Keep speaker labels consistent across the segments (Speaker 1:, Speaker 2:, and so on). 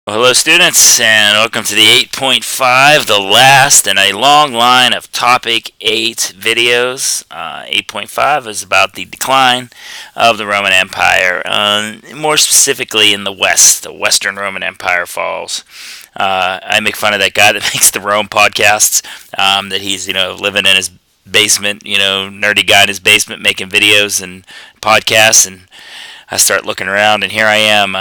Speaker 1: Well, hello, students, and welcome to the 8.5, the last in a long line of Topic 8 videos. 8.5 is about the decline of the Roman Empire, more specifically in the West. The Western Roman Empire falls. I make fun of that guy that makes the Rome podcasts, that he's, living in his basement, nerdy guy in his basement making videos and podcasts, and I start looking around, and here I am,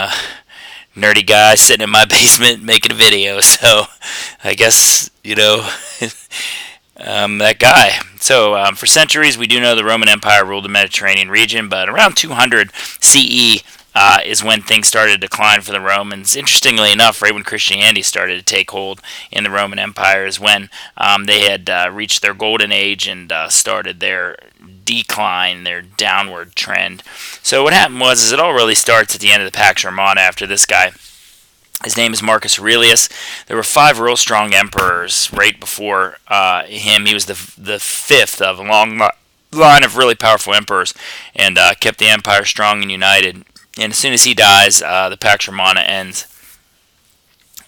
Speaker 1: nerdy guy sitting in my basement making a video. So I guess, that guy. So for centuries, we do know the Roman Empire ruled the Mediterranean region, but around 200 CE is when things started to decline for the Romans. Interestingly enough, right when Christianity started to take hold in the Roman Empire is when they had reached their golden age and started their decline, their downward trend. So what happened was it all really starts at the end of the Pax Romana after this guy. His name is Marcus Aurelius. There were 5 real strong emperors right before him. He was the fifth of a long line of really powerful emperors, and kept the empire strong and united. And as soon as he dies, the Pax Romana ends.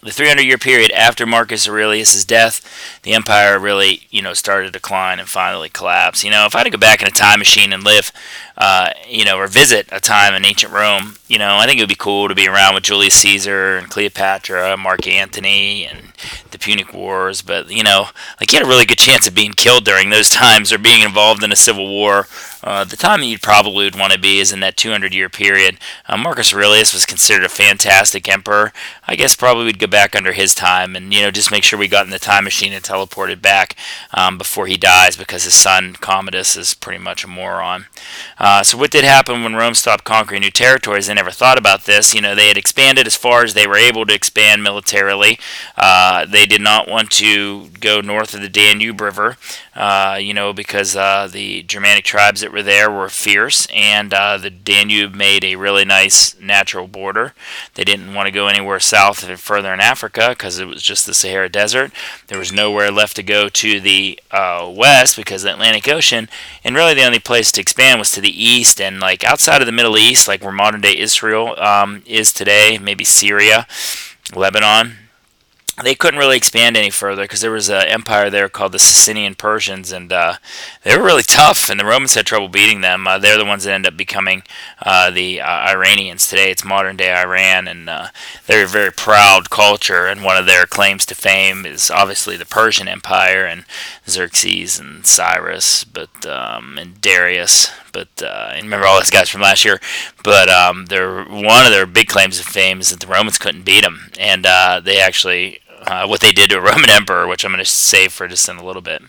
Speaker 1: The 300-year period after Marcus Aurelius' death, the empire really, started to decline and finally collapse. If I had to go back in a time machine and live, or visit a time in ancient Rome, I think it would be cool to be around with Julius Caesar and Cleopatra, Mark Antony, and the Punic Wars. But, you had a really good chance of being killed during those times or being involved in a civil war. The time that you'd probably would want to be is in that 200-year period. Marcus Aurelius was considered a fantastic emperor. I guess probably we'd go back under his time and, just make sure we got in the time machine and teleported back before he dies, because his son Commodus is pretty much a moron. So what did happen when Rome stopped conquering new territories? They never thought about this. They had expanded as far as they were able to expand militarily. They did not want to go north of the Danube River, because the Germanic tribes that were there were fierce, and the Danube made a really nice natural border. They didn't want to go anywhere south and further in Africa because it was just the Sahara Desert. There was nowhere left to go to the west because of the Atlantic Ocean, and really the only place to expand was to the east, and like outside of the Middle East, like where modern day Israel is today, maybe Syria, Lebanon. They couldn't really expand any further because there was an empire there called the Sasanian Persians, and they were really tough, and the Romans had trouble beating them. They're the ones that end up becoming the Iranians today. It's modern-day Iran, and they're a very proud culture, and one of their claims to fame is obviously the Persian Empire and Xerxes and Cyrus, and Darius. I remember all those guys from last year. But one of their big claims of fame is that the Romans couldn't beat them, and they actually what they did to a Roman emperor, which I'm going to save for just in a little bit.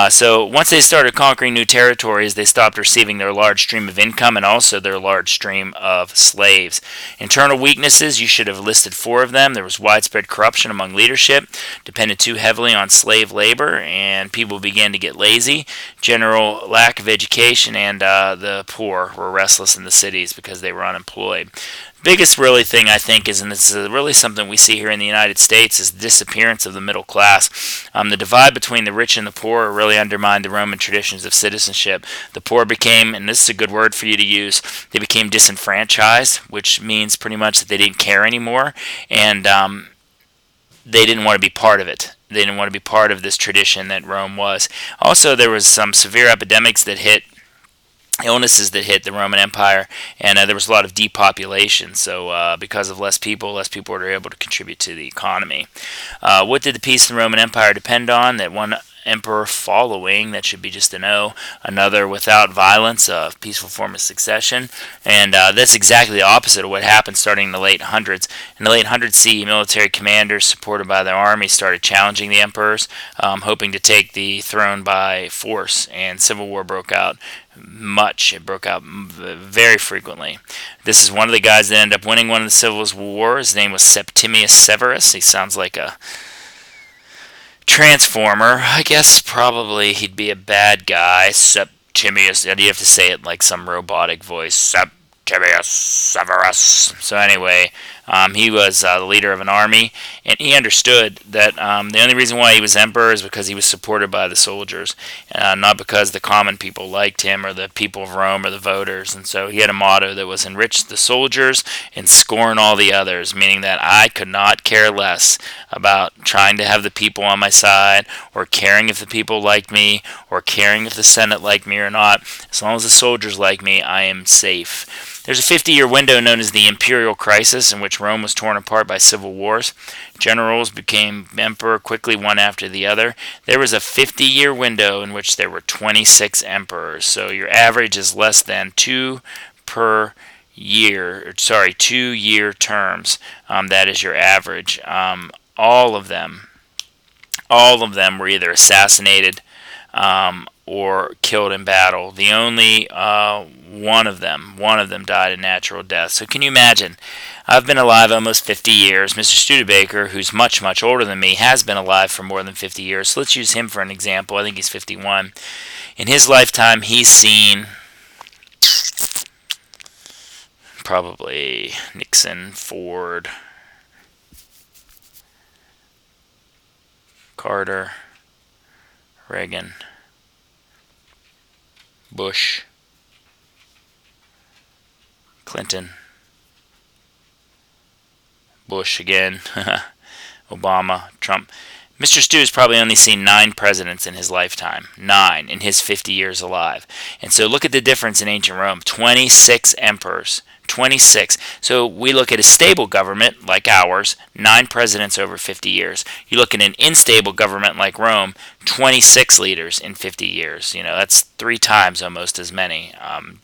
Speaker 1: So once they started conquering new territories, they stopped receiving their large stream of income and also their large stream of slaves. Internal weaknesses, you should have listed 4 of them. There was widespread corruption among leadership, depended too heavily on slave labor, and people began to get lazy. General lack of education, and the poor were restless in the cities because they were unemployed. Biggest really thing I think is, and this is really something we see here in the United States, is the disappearance of the middle class. The divide between the rich and the poor really undermined the Roman traditions of citizenship. The poor became, and this is a good word for you to use, they became disenfranchised, which means pretty much that they didn't care anymore, and they didn't want to be part of it. They didn't want to be part of this tradition that Rome was. Also, there was some severe epidemics that hit, illnesses that hit the Roman Empire, and there was a lot of depopulation. So because of less people were able to contribute to the economy. What did the peace in the Roman Empire depend on? That one emperor following, that should be just a no. Another without violence, a peaceful form of succession. And that's exactly the opposite of what happened starting in the late hundreds. In the late 100s CE, military commanders supported by their army started challenging the emperors, hoping to take the throne by force, and civil war broke out. It broke out very frequently. This is one of the guys that ended up winning one of the civil wars. His name was Septimius Severus. He sounds like a transformer. I guess probably he'd be a bad guy. Septimius. You have to say it like some robotic voice. Septimius Severus. So anyway, He was the leader of an army, and he understood that the only reason why he was emperor is because he was supported by the soldiers, not because the common people liked him or the people of Rome or the voters. And so he had a motto that was enrich the soldiers and scorn all the others, meaning that I could not care less about trying to have the people on my side or caring if the people liked me or caring if the Senate liked me or not. As long as the soldiers like me, I am safe. There's a 50-year window known as the Imperial Crisis, in which Rome was torn apart by civil wars. Generals became emperor quickly, one after the other. There was a 50-year window in which there were 26 emperors. So your average is less than 2 per year. 2-year terms. That is your average. All of them were either assassinated or killed in battle. The only one of them died a natural death. So can you imagine? I've been alive almost 50 years. Mr. Studebaker, who's much, much older than me, has been alive for more than 50 years. So let's use him for an example. I think he's 51. In his lifetime, he's seen probably Nixon, Ford, Carter, Reagan, Bush, Clinton, Bush again, Obama, Trump. Mr. Stu has probably only seen 9 presidents in his lifetime. 9 in his 50 years alive. And so look at the difference in ancient Rome. 26 emperors. 26. So we look at a stable government like ours, 9 presidents over 50 years. You look at an unstable government like Rome, 26 leaders in 50 years. That's 3 times almost as many.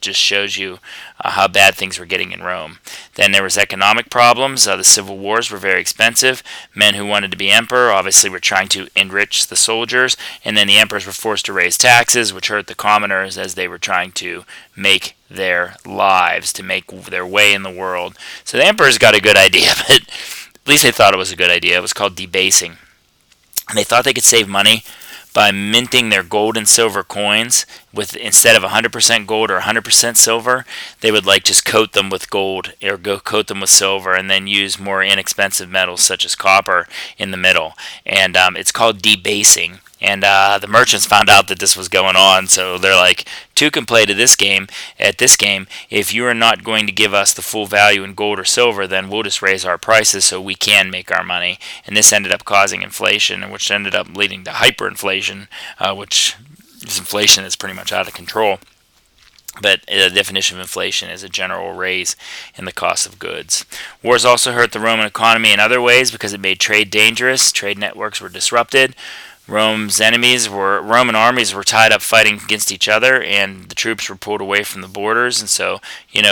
Speaker 1: Just shows you how bad things were getting in Rome. Then there was economic problems. The civil wars were very expensive. Men who wanted to be emperor obviously were trying to enrich the soldiers, and then the emperors were forced to raise taxes, which hurt the commoners as they were trying to make their lives, to make their way in the world. So the emperors got a good idea, but at least they thought it was a good idea. It was called debasing. And they thought they could save money by minting their gold and silver coins with, instead of 100% gold or 100% silver, they would just coat them with gold or coat them with silver and then use more inexpensive metals such as copper in the middle. And it's called debasing. And the merchants found out that this was going on, so they're like, 2 can play to this game. At this game, if you are not going to give us the full value in gold or silver, then we'll just raise our prices so we can make our money. And this ended up causing inflation, which ended up leading to hyperinflation, which is inflation that's pretty much out of control. But the definition of inflation is a general raise in the cost of goods. Wars also hurt the Roman economy in other ways because it made trade dangerous. Trade networks were disrupted. Roman armies were tied up fighting against each other, and the troops were pulled away from the borders. And so,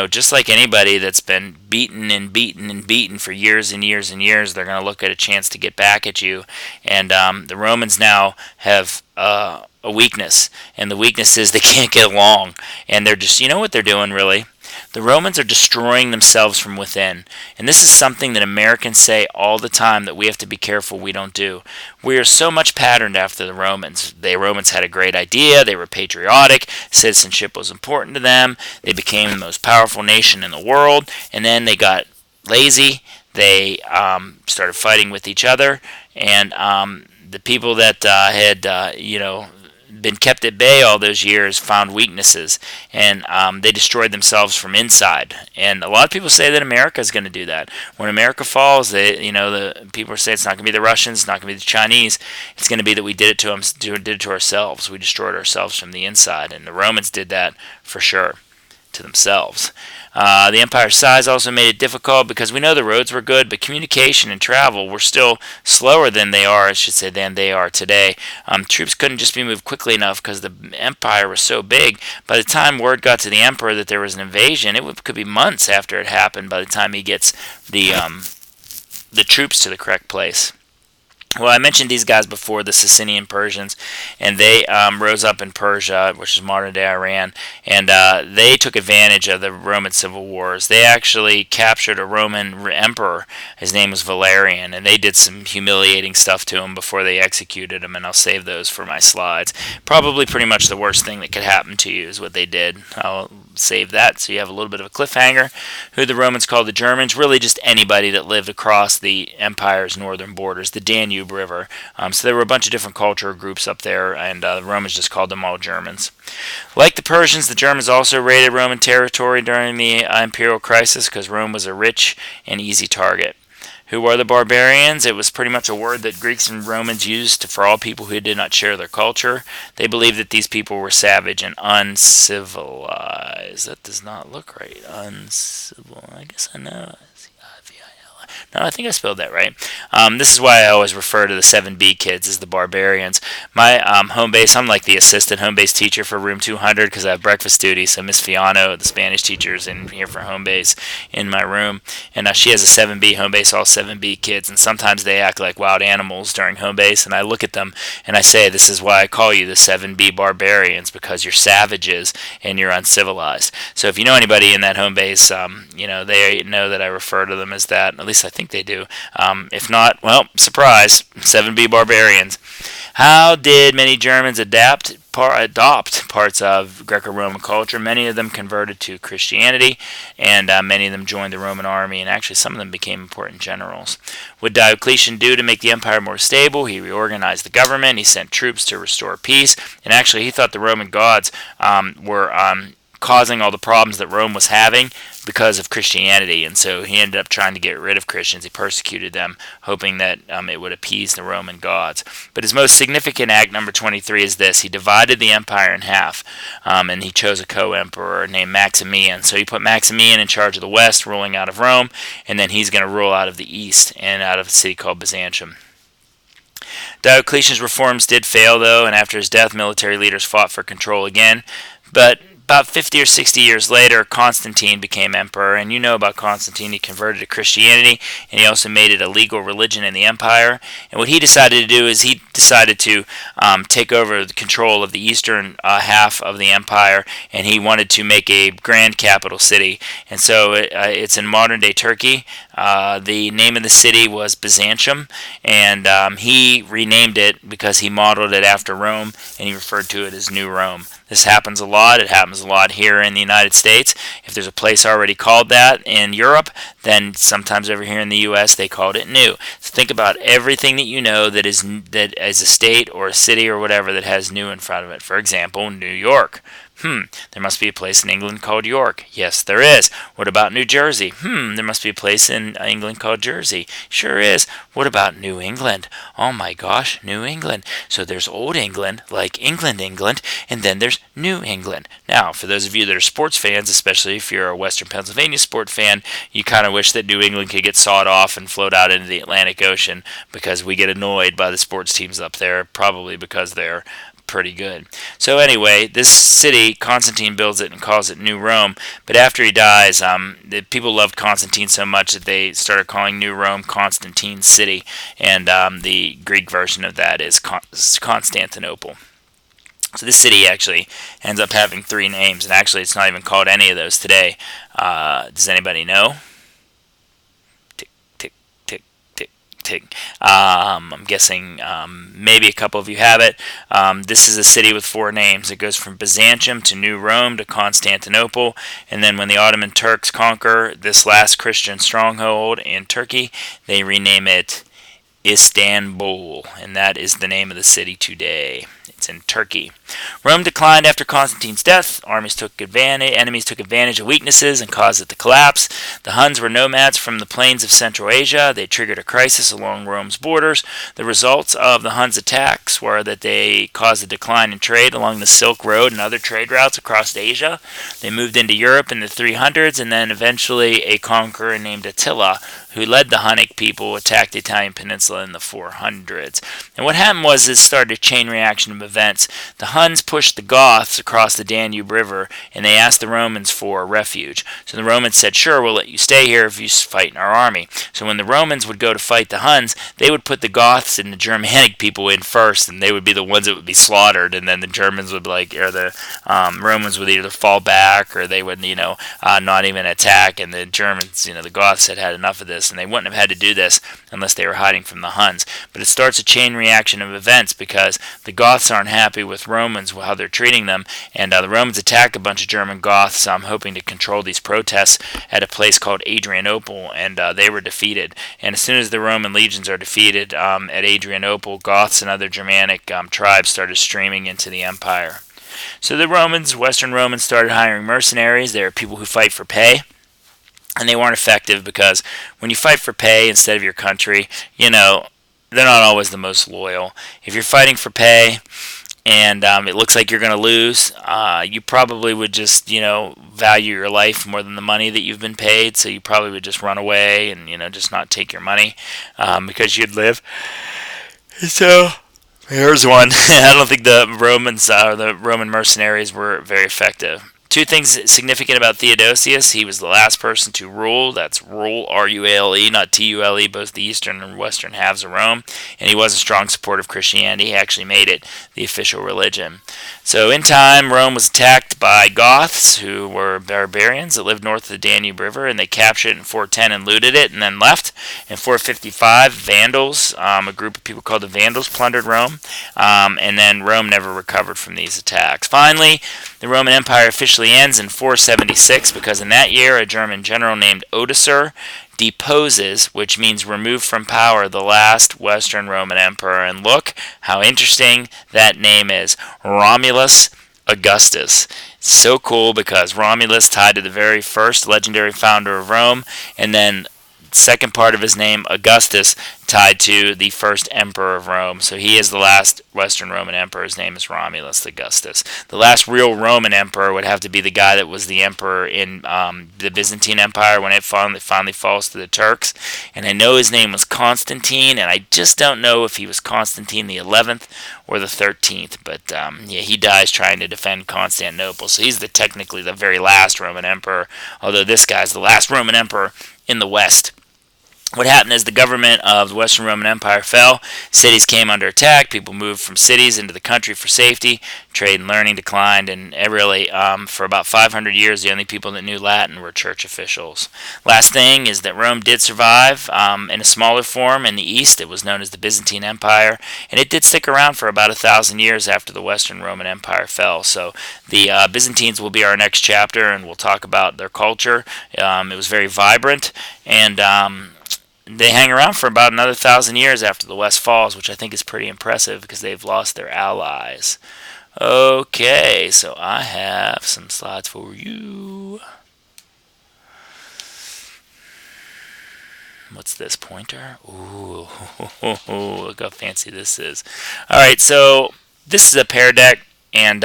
Speaker 1: just like anybody that's been beaten and beaten and beaten for years and years and years, they're going to look at a chance to get back at you. And the Romans now have a weakness, and the weakness is they can't get along, and they're just, what they're doing really? The Romans are destroying themselves from within. And this is something that Americans say all the time that we have to be careful we don't do. We are so much patterned after the Romans. The Romans had a great idea. They were patriotic. Citizenship was important to them. They became the most powerful nation in the world. And then they got lazy. They started fighting with each other. And the people that had, been kept at bay all those years found weaknesses, and they destroyed themselves from inside. And a lot of people say that America is going to do that. When America falls, the people say it's not going to be the Russians, it's not going to be the Chinese. It's going to be that we did it to ourselves. We destroyed ourselves from the inside, and the Romans did that for sure to themselves. The empire's size also made it difficult because we know the roads were good, but communication and travel were still slower than they are today. Troops couldn't just be moved quickly enough because the empire was so big. By the time word got to the emperor that there was an invasion, could be months after it happened by the time he gets the troops to the correct place. Well, I mentioned these guys before, the Sassanian Persians, and they rose up in Persia, which is modern-day Iran, and they took advantage of the Roman civil wars. They actually captured a Roman emperor. His name was Valerian, and they did some humiliating stuff to him before they executed him, and I'll save those for my slides. Probably pretty much the worst thing that could happen to you is what they did. I'll save that so you have a little bit of a cliffhanger. Who the Romans called the Germans? Really just anybody that lived across the empire's northern borders, the Danube River. So there were a bunch of different cultural groups up there, and the Romans just called them all Germans. Like the Persians, the Germans also raided Roman territory during the imperial crisis because Rome was a rich and easy target. Who are the barbarians? It was pretty much a word that Greeks and Romans used for all people who did not share their culture. They believed that these people were savage and uncivilized. That does not look right. Uncivil. I guess I know. No, I think I spelled that right. This is why I always refer to the 7B kids as the barbarians. My home base, I'm like the assistant home base teacher for room 200 because I have breakfast duty. So Miss Fiano, the Spanish teacher, is in here for home base in my room. And she has a 7B home base, all 7B kids. And sometimes they act like wild animals during home base. And I look at them and I say, this is why I call you the 7B barbarians, because you're savages and you're uncivilized. So if you know anybody in that home base, they know that I refer to them as that. At least I think they do. If not, well, surprise, 7B barbarians. How did many Germans adopt parts of Greco-Roman culture? Many of them converted to Christianity, and many of them joined the Roman army, and actually some of them became important generals. What did Diocletian do to make the empire more stable? He reorganized the government, he sent troops to restore peace, and actually he thought the Roman gods were causing all the problems that Rome was having because of Christianity, and so he ended up trying to get rid of Christians. He persecuted them, hoping that it would appease the Roman gods. But his most significant act, number 23, is this. He divided the empire in half, and he chose a co-emperor named Maximian. So he put Maximian in charge of the west, ruling out of Rome, and then he's going to rule out of the east and out of a city called Byzantium. Diocletian's reforms did fail, though, and after his death, military leaders fought for control again. But about 50 or 60 years later, Constantine became emperor, and you know about Constantine. He converted to Christianity, and he also made it a legal religion in the empire. And what he decided to do is he decided to take over the control of the eastern half of the empire, and he wanted to make a grand capital city. And so it's in modern-day Turkey. The name of the city was Byzantium, and he renamed it because he modeled it after Rome, and he referred to it as New Rome. This happens a lot. It happens a lot here in the United States. If there's a place already called that in Europe, then sometimes over here in the U.S. they called it new. So think about everything that you know that is a state or a city or whatever that has new in front of it. For example, New York. There must be a place in England called York. Yes, there is. What about New Jersey? There must be a place in England called Jersey. Sure is. What about New England? Oh my gosh, New England. So there's Old England, like England, and then there's New England. Now, for those of you that are sports fans, especially if you're a Western Pennsylvania sport fan, you kind of wish that New England could get sawed off and float out into the Atlantic Ocean because we get annoyed by the sports teams up there, probably because they're pretty good. So anyway, this city, Constantine builds it and calls it New Rome, but after he dies, the people loved Constantine so much that they started calling New Rome Constantine City, and the Greek version of that is Constantinople. So this city actually ends up having 3 names, and actually it's not even called any of those today. Does anybody know? I'm guessing maybe a couple of you have it. This is a city with 4 names. It goes from Byzantium to New Rome to Constantinople, and then when the Ottoman Turks conquer this last Christian stronghold in Turkey, they rename it Istanbul, and that is the name of the city today. It's in Turkey. Rome declined after Constantine's death. Enemies took advantage of weaknesses and caused it to collapse. The Huns were nomads from the plains of Central Asia. They triggered a crisis along Rome's borders. The results of the Huns' attacks were that they caused a decline in trade along the Silk Road and other trade routes across Asia. They moved into Europe in the 300s, and then eventually a conqueror named Attila, who led the Hunnic people, attacked the Italian peninsula in the 400s. And what happened was it started a chain reaction of events. The Huns pushed the Goths across the Danube River, and they asked the Romans for refuge. So the Romans said, sure, we'll let you stay here if you fight in our army. So when the Romans would go to fight the Huns, they would put the Goths and the Germanic people in first, and they would be the ones that would be slaughtered, and then the Germans would or the Romans would either fall back or they would, not even attack, and the Germans, the Goths had enough of this, and they wouldn't have had to do this unless they were hiding from the Huns. But it starts a chain reaction of events because the Goths aren't happy with Romans, how they're treating them, and the Romans attack a bunch of German Goths, hoping to control these protests at a place called Adrianople, and they were defeated. And as soon as the Roman legions are defeated at Adrianople, Goths and other Germanic tribes started streaming into the empire. So the Romans, Western Romans, started hiring mercenaries. They are people who fight for pay. And they weren't effective because when you fight for pay instead of your country, they're not always the most loyal. If you're fighting for pay and it looks like you're going to lose, you probably would just, value your life more than the money that you've been paid. So you probably would just run away and, just not take your money because you'd live. So here's one. I don't think the Romans or the Roman mercenaries were very effective. Two things significant about Theodosius. He was the last person to rule. That's rule, R-U-A-L-E, not T-U-L-E, both the eastern and western halves of Rome. And he was a strong supporter of Christianity. He actually made it the official religion. So in time, Rome was attacked by Goths, who were barbarians that lived north of the Danube River, and they captured it in 410 and looted it and then left. In 455, Vandals, a group of people called the Vandals, plundered Rome, and then Rome never recovered from these attacks. Finally, the Roman Empire officially ends in 476 because in that year a German general named Odoacer deposes, which means removed from power, the last Western Roman emperor. And look how interesting that name is, Romulus Augustus. It's so cool because Romulus tied to the very first legendary founder of Rome, and then second part of his name, Augustus, tied to the first emperor of Rome. So he is the last Western Roman emperor. His name is Romulus Augustus. The last real Roman emperor would have to be the guy that was the emperor in the Byzantine Empire when it finally falls to the Turks. And I know his name was Constantine, and I just don't know if he was Constantine the 11th or the 13th. But he dies trying to defend Constantinople. So he's technically the very last Roman emperor, although this guy's the last Roman emperor in the West. What happened is the government of the Western Roman Empire fell, cities came under attack, people moved from cities into the country for safety, trade and learning declined, and really for about 500 years the only people that knew Latin were church officials. Last thing is that Rome did survive in a smaller form in the East. It was known as the Byzantine Empire, and it did stick around for about 1,000 years after the Western Roman Empire fell. So the Byzantines will be our next chapter, and we'll talk about their culture. It was very vibrant, and they hang around for about another 1,000 years after the West falls, which I think is pretty impressive because they've lost their allies. Okay, so I have some slides for you. What's this, pointer? Ooh, look how fancy this is. Alright, so this is a PearDeck, and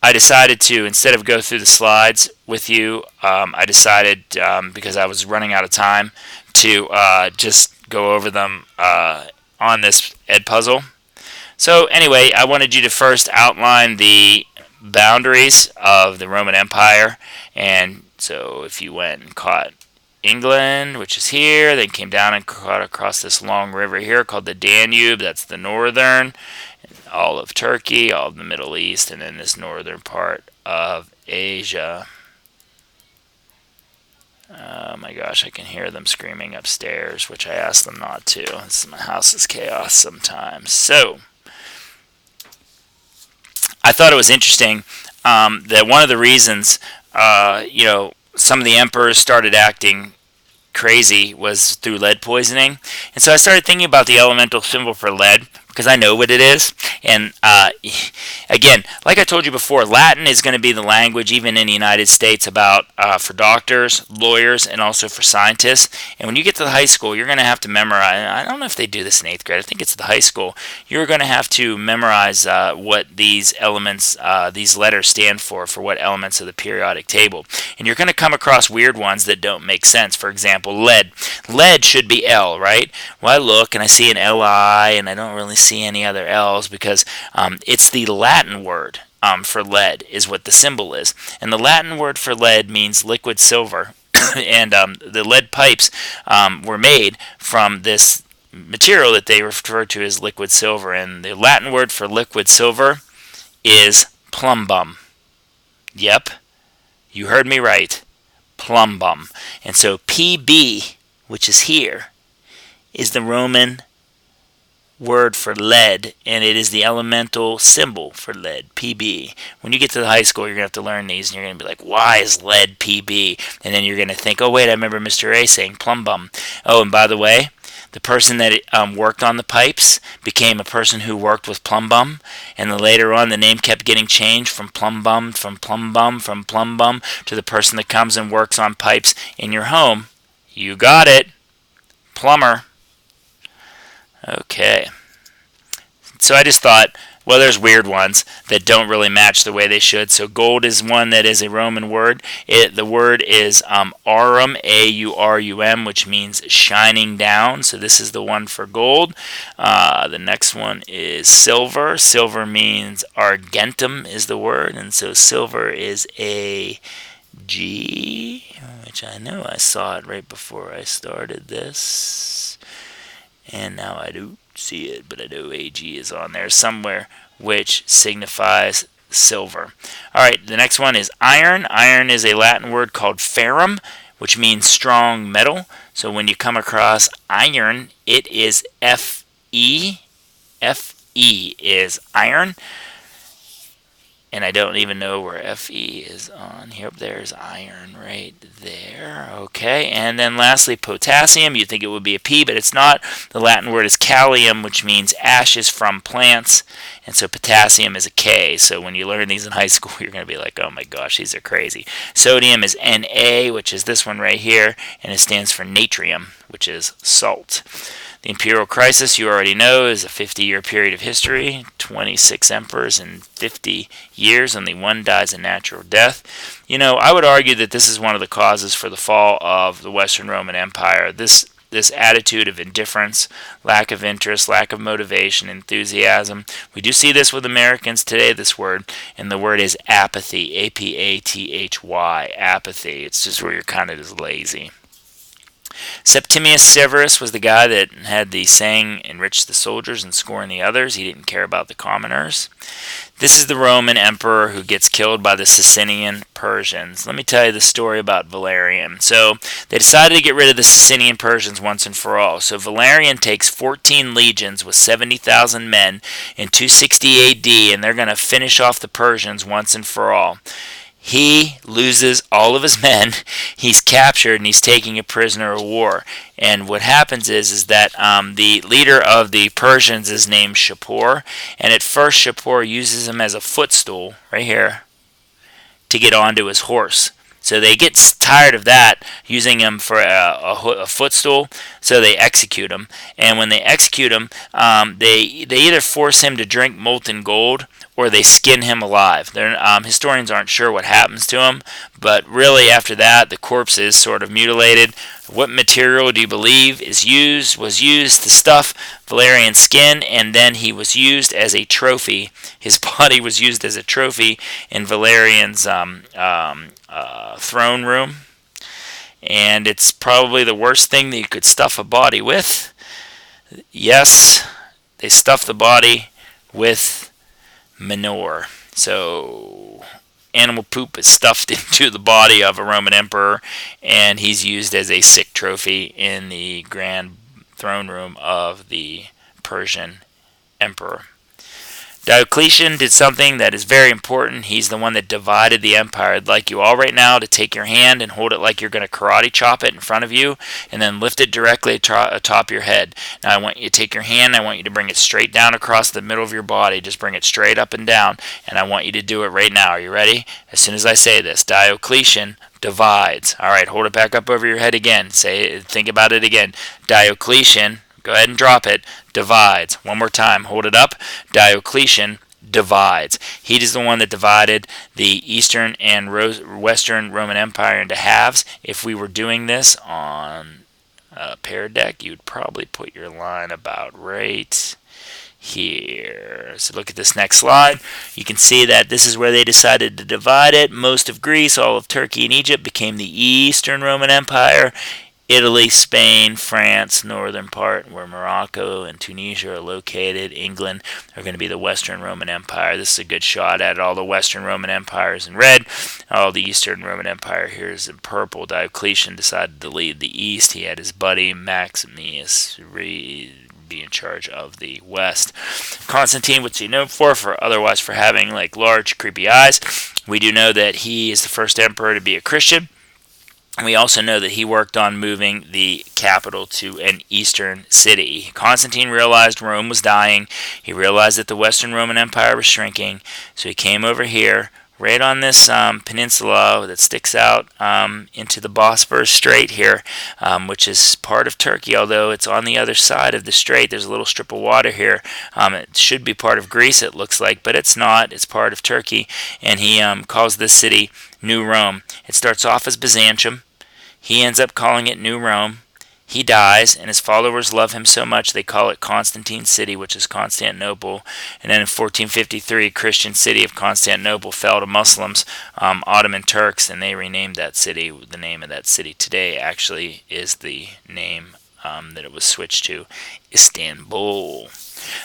Speaker 1: I decided to, instead of go through the slides with you, I decided, because I was running out of time, to just go over them on this Edpuzzle. So anyway, I wanted you to first outline the boundaries of the Roman Empire. And so if you went and caught England, which is here, then came down and caught across this long river here called the Danube, that's the northern, all of Turkey, all of the Middle East, and then this northern part of Asia. Oh my gosh, I can hear them screaming upstairs, which I asked them not to. My house is chaos sometimes. So, I thought it was interesting that one of the reasons, some of the emperors started acting crazy was through lead poisoning. And so I started thinking about the elemental symbol for lead, because I know what it is. And again, like I told you before, Latin is going to be the language, even in the United States, about for doctors, lawyers, and also for scientists. And when you get to the high school, you're going to have to memorize. I don't know if they do this in 8th grade. I think it's the high school. You're going to have to memorize what these elements, these letters stand for what elements of the periodic table. And you're going to come across weird ones that don't make sense. For example, lead. Lead should be L, right? Well, I look and I see an Li, and I don't really see any other L's because it's the Latin word for lead is what the symbol is. And the Latin word for lead means liquid silver. And the lead pipes were made from this material that they refer to as liquid silver. And the Latin word for liquid silver is plumbum. Yep, you heard me right. Plumbum. And so PB, which is here, is the Roman word for lead, and it is the elemental symbol for lead, PB. When you get to the high school, you're going to have to learn these, and you're going to be like, why is lead PB? And then you're going to think, oh, wait, I remember Mr. A saying plumbum. Oh, and by the way, the person that worked on the pipes became a person who worked with plumbum, and then later on the name kept getting changed from plumbum to the person that comes and works on pipes in your home. You got it. Plumber. Okay. So I just thought, well, there's weird ones that don't really match the way they should. So gold is one that is a Roman word. The word is aurum, A-U-R-U-M, which means shining down. So this is the one for gold. The next one is silver. Silver means argentum is the word. And so silver is a G, which I know I saw it right before I started this. And now I do see it, but I know AG is on there somewhere, which signifies silver. All right, the next one is iron. Iron is a Latin word called ferrum, which means strong metal. So when you come across iron, it is Fe. Fe is iron. And I don't even know where Fe is on here. There's iron right there. Okay, and then lastly, potassium. You'd think it would be a P, but it's not. The Latin word is kalium, which means ashes from plants. And so potassium is a K. So when you learn these in high school, you're going to be like, oh my gosh, these are crazy. Sodium is Na, which is this one right here, and it stands for natrium, which is salt. The imperial crisis, you already know, is a 50-year period of history, 26 emperors in 50 years, only one dies a natural death. You know, I would argue that this is one of the causes for the fall of the Western Roman Empire. This attitude of indifference, lack of interest, lack of motivation, enthusiasm. We do see this with Americans today, this word, and the word is apathy, A-P-A-T-H-Y, apathy. It's just where you're kind of just lazy. Septimius Severus was the guy that had the saying, enrich the soldiers and scorn the others. He didn't care about the commoners. This is the Roman emperor who gets killed by the Sasanian Persians. Let me tell you the story about Valerian. So they decided to get rid of the Sasanian Persians once and for all. So Valerian takes 14 legions with 70,000 men in 260 AD, and they're going to finish off the Persians once and for all. He loses all of his men. He's captured and he's taking a prisoner of war. And what happens is that the leader of the Persians is named Shapur. And at first Shapur uses him as a footstool, right here, to get onto his horse. So they get tired of that, using him for a footstool, so they execute him. And when they execute him, they either force him to drink molten gold or they skin him alive. Historians aren't sure what happens to him, but really after that, the corpse is sort of mutilated. What material do you believe was used to stuff Valerian's skin, and then he was used as a trophy. His body was used as a trophy in Valerian's throne room. And it's probably the worst thing that you could stuff a body with. Yes, they stuffed the body with manure. So animal poop is stuffed into the body of a Roman emperor, and he's used as a sick trophy in the grand throne room of the Persian emperor. Diocletian did something that is very important. He's the one that divided the empire. I'd like you all right now to take your hand and hold it like you're going to karate chop it in front of you, and then lift it directly atop your head. Now I want you to take your hand, I want you to bring it straight down across the middle of your body. Just bring it straight up and down, and I want you to do it right now. Are you ready? As soon as I say this, Diocletian divides. All right, hold it back up over your head again. Think about it again. Diocletian, go ahead and drop it, divides. One more time, hold it up. Diocletian divides. He is the one that divided the Eastern and Western Roman Empire into halves. If we were doing this on PearDeck, you'd probably put your line about right here. So look at this next slide. You can see that this is where they decided to divide it. Most of Greece, all of Turkey and Egypt became the Eastern Roman Empire. Italy, Spain, France, northern part where Morocco and Tunisia are located, England are going to be the Western Roman Empire. This is a good shot at all the Western Roman Empires in red. All the Eastern Roman Empire here is in purple. Diocletian decided to lead the East. He had his buddy Maximus be in charge of the West. Constantine, what's he known for otherwise for having like large, creepy eyes? We do know that he is the first emperor to be a Christian. We also know that he worked on moving the capital to an eastern city. Constantine realized Rome was dying. He realized that the Western Roman Empire was shrinking. So he came over here, right on this peninsula that sticks out into the Bosphorus Strait here, which is part of Turkey, although it's on the other side of the strait. There's a little strip of water here. It should be part of Greece, it looks like, but it's not. It's part of Turkey, and he calls this city New Rome. It starts off as Byzantium. He ends up calling it New Rome. He dies, and his followers love him so much they call it Constantine City, which is Constantinople. And then in 1453, Christian city of Constantinople fell to Muslims, Ottoman Turks, and they renamed that city. The name of that city today actually is the name that it was switched to, Istanbul.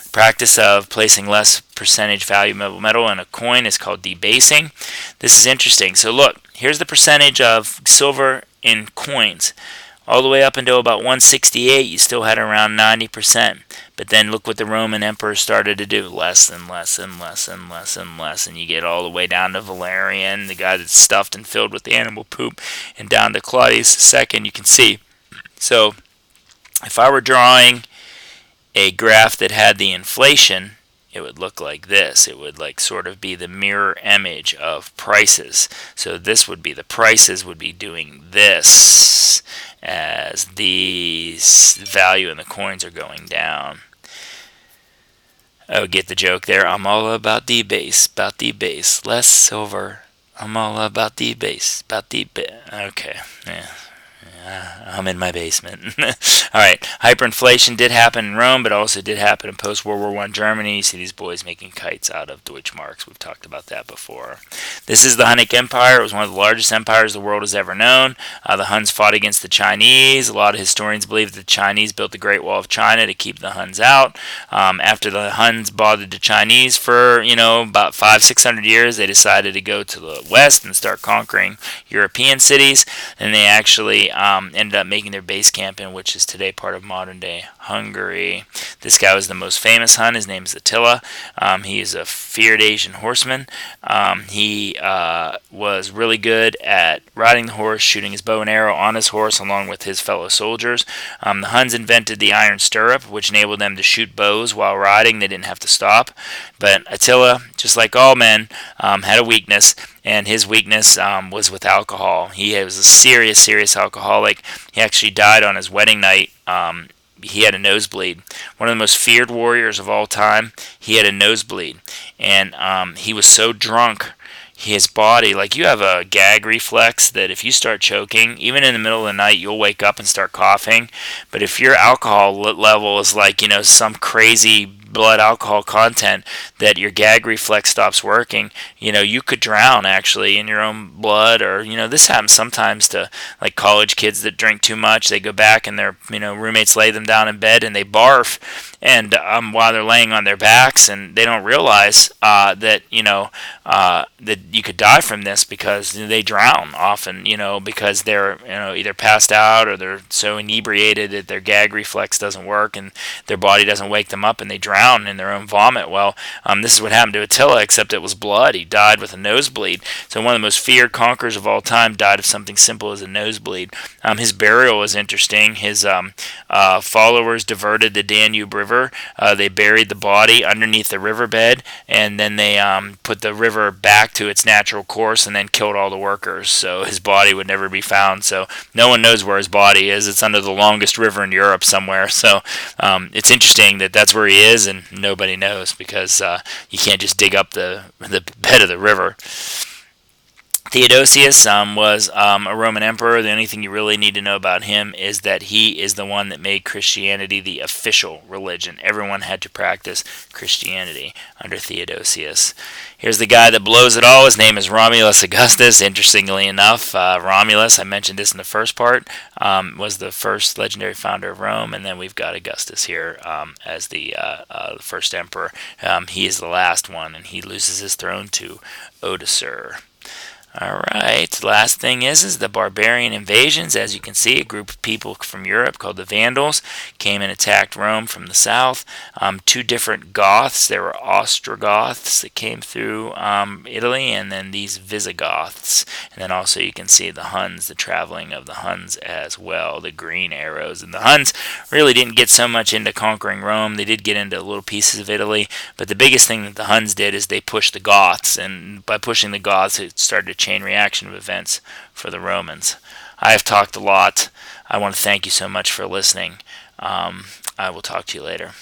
Speaker 1: The practice of placing less percentage value metal in a coin is called debasing. This is interesting. So look, here's the percentage of silver in coins. All the way up until about 168, you still had around 90%. But then look what the Roman emperors started to do. Less and less and less and less and less. And you get all the way down to Valerian, the guy that's stuffed and filled with animal poop, and down to Claudius II, you can see. So if I were drawing a graph that had the inflation, it would look like this. It would like sort of be the mirror image of prices. So this would be the prices would be doing this as these value in the coins are going down. Oh, get the joke there. I'm all about the base, less silver. I'm all about the base, okay, yeah. I'm in my basement. All right, hyperinflation did happen in Rome, but also did happen in post-World War I Germany. You see these boys making kites out of Deutschmarks. We've talked about that before. This is the Hunnic Empire. It was one of the largest empires the world has ever known. The Huns fought against the Chinese. A lot of historians believe that the Chinese built the Great Wall of China to keep the Huns out. After the Huns bothered the Chinese for, about 500-600 years, they decided to go to the west and start conquering European cities. And they actually ended up making their base camp in which is today part of modern-day Hungary. This guy was the most famous Hun. His name is Attila. He is a feared Asian horseman. He was really good at riding the horse, shooting his bow and arrow on his horse along with his fellow soldiers. The Huns invented the iron stirrup, which enabled them to shoot bows while riding. They didn't have to stop. But Attila, just like all men, had a weakness, and his weakness was with alcohol. He was a serious alcoholic. He actually died on his wedding night. He had a nosebleed. One of the most feared warriors of all time, he had a nosebleed. And he was so drunk, his body, like you have a gag reflex that if you start choking, even in the middle of the night, you'll wake up and start coughing. But if your alcohol level is like, some crazy blood alcohol content that your gag reflex stops working, you could drown actually in your own blood. Or this happens sometimes to like college kids that drink too much. They go back and their roommates lay them down in bed and they barf, and while they're laying on their backs, and they don't realize that that you could die from this because they drown often, because they're either passed out or they're so inebriated that their gag reflex doesn't work and their body doesn't wake them up and they drown. drown in their own vomit. Well, this is what happened to Attila, except it was blood. He died with a nosebleed. So one of the most feared conquerors of all time died of something simple as a nosebleed. His burial was interesting. His followers diverted the Danube River. They buried the body underneath the riverbed, and then they put the river back to its natural course and then killed all the workers. So his body would never be found. So no one knows where his body is. It's under the longest river in Europe somewhere. So it's interesting that that's where he is, and nobody knows because you can't just dig up the bed of the river. Theodosius was a Roman emperor. The only thing you really need to know about him is that he is the one that made Christianity the official religion. Everyone had to practice Christianity under Theodosius. Here's the guy that blows it all. His name is Romulus Augustus. Interestingly enough, Romulus, I mentioned this in the first part, was the first legendary founder of Rome, and then we've got Augustus here as the first emperor. He is the last one, and he loses his throne to Odoacer. Alright, last thing is the barbarian invasions. As you can see, a group of people from Europe called the Vandals came and attacked Rome from the south. Two different Goths. There were Ostrogoths that came through Italy, and then these Visigoths. And then also you can see the Huns, the traveling of the Huns as well, the green arrows. And the Huns really didn't get so much into conquering Rome. They did get into little pieces of Italy, but the biggest thing that the Huns did is they pushed the Goths, and by pushing the Goths, it started to chain reaction of events for the Romans. I have talked a lot. I want to thank you so much for listening. I will talk to you later.